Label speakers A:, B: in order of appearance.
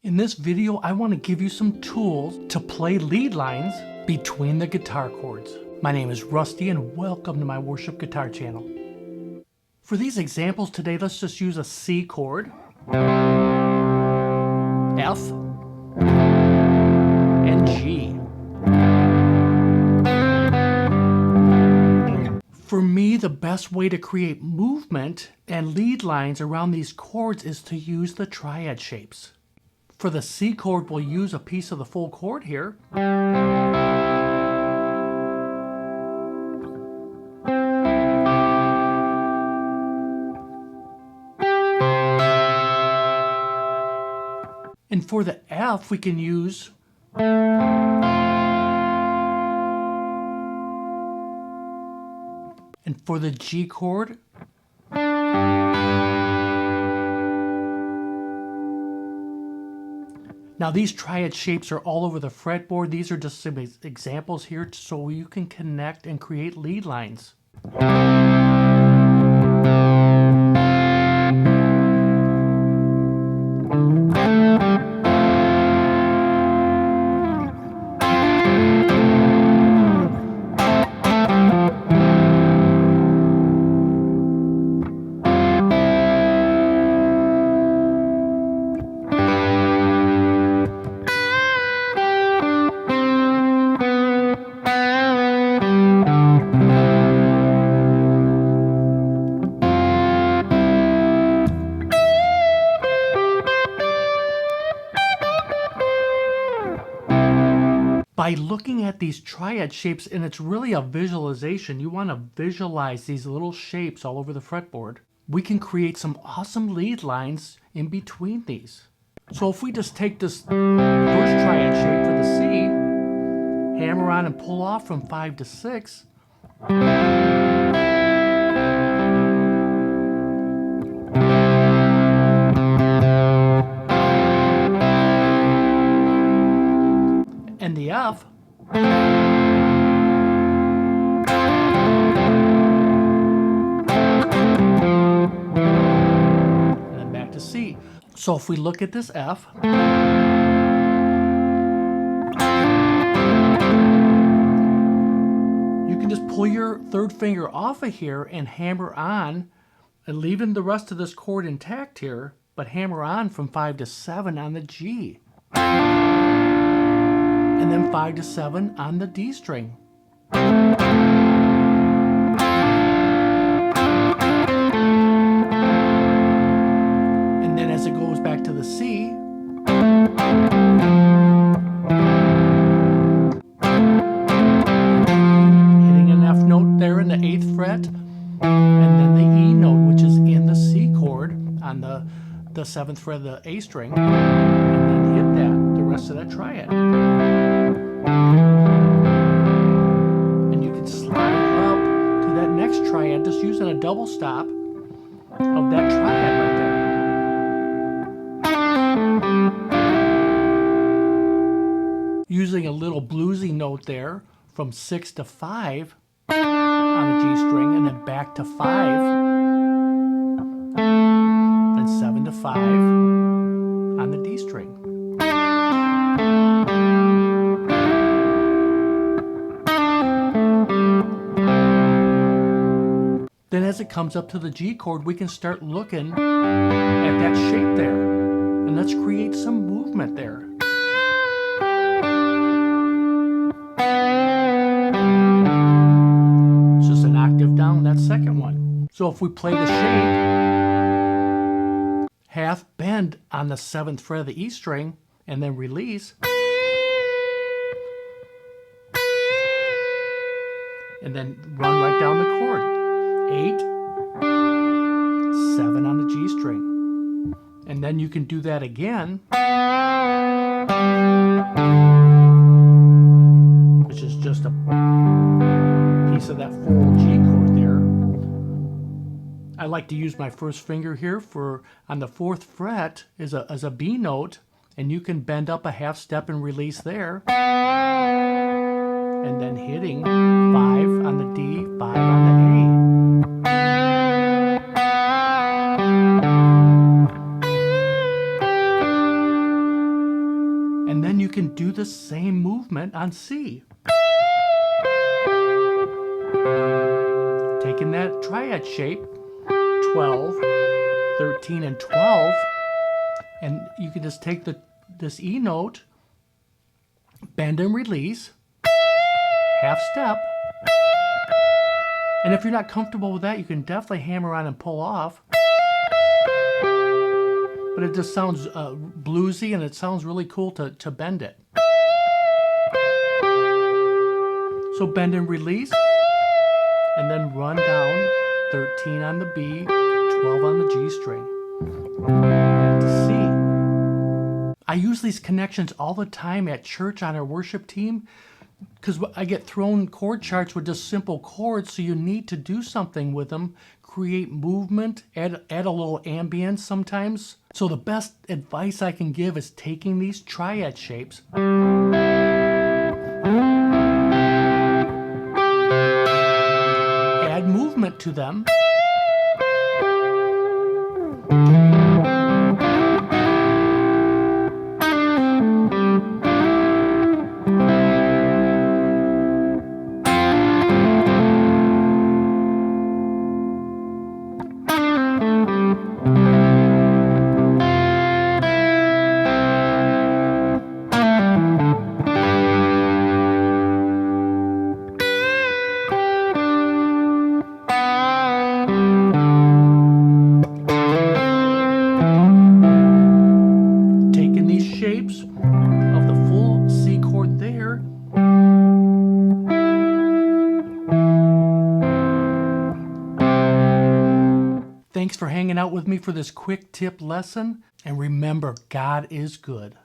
A: In this video, I want to give you some tools to play lead lines between the guitar chords. My name is Rusty and welcome to my worship guitar channel. For these examples today, let's just use a C chord, F, and G. For me, the best way to create movement and lead lines around these chords is to use the triad shapes. For the C chord, we'll use a piece of the full chord here. And for the F, we can use and for the G chord, now these triad shapes are all over the fretboard. These are just some examples here so you can connect and create lead lines. By looking at these triad shapes, and it's really a visualization, you want to visualize these little shapes all over the fretboard, we can create some awesome lead lines in between these. So if we just take this first triad shape for the C, hammer on and pull off from 5 to 6, and the F, and then back to C. So if we look at this F, you can just pull your third finger off of here and hammer on, and leaving the rest of this chord intact here, but hammer on from 5 to 7 on the G. And then 5 to 7 on the D string. And then as it goes back to the C, hitting an F note there in the 8th fret, and then the E note, which is in the C chord on the 7th fret of the A string, and then hit the rest of that triad. And you can slide up to that next triad just using a double stop of that triad right there. Using a little bluesy note there from 6 to 5 on the G string, and then back to 5, then 7 to 5 on the D string. Then as it comes up to the G chord, we can start looking at that shape there. And let's create some movement there. It's just an octave down, that second one. So if we play the shape, half bend on the 7th fret of the E string, and then release, and then run right down the chord. 8, 7 on the G string. And then you can do that again, which is just a piece of that full G chord there. I like to use my first finger here for on the 4th fret as a B note, and you can bend up a half step and release there. And then hitting 5 on the D, 5 on the A. And then you can do the same movement on C. Taking that triad shape, 12, 13, and 12, and you can just take this E note, bend and release, half step, and if you're not comfortable with that, you can definitely hammer on and pull off. But it just sounds bluesy, and it sounds really cool to bend it. So bend and release, and then run down 13 on the B, 12 on the G string. And to C. I use these connections all the time at church on our worship team, because I get thrown chord charts with just simple chords, so you need to do something with them, create movement, add a little ambience sometimes. So the best advice I can give is taking these triad shapes, add movement to them, shapes of the full C chord there. Thanks for hanging out with me for this quick tip lesson. And remember, God is good.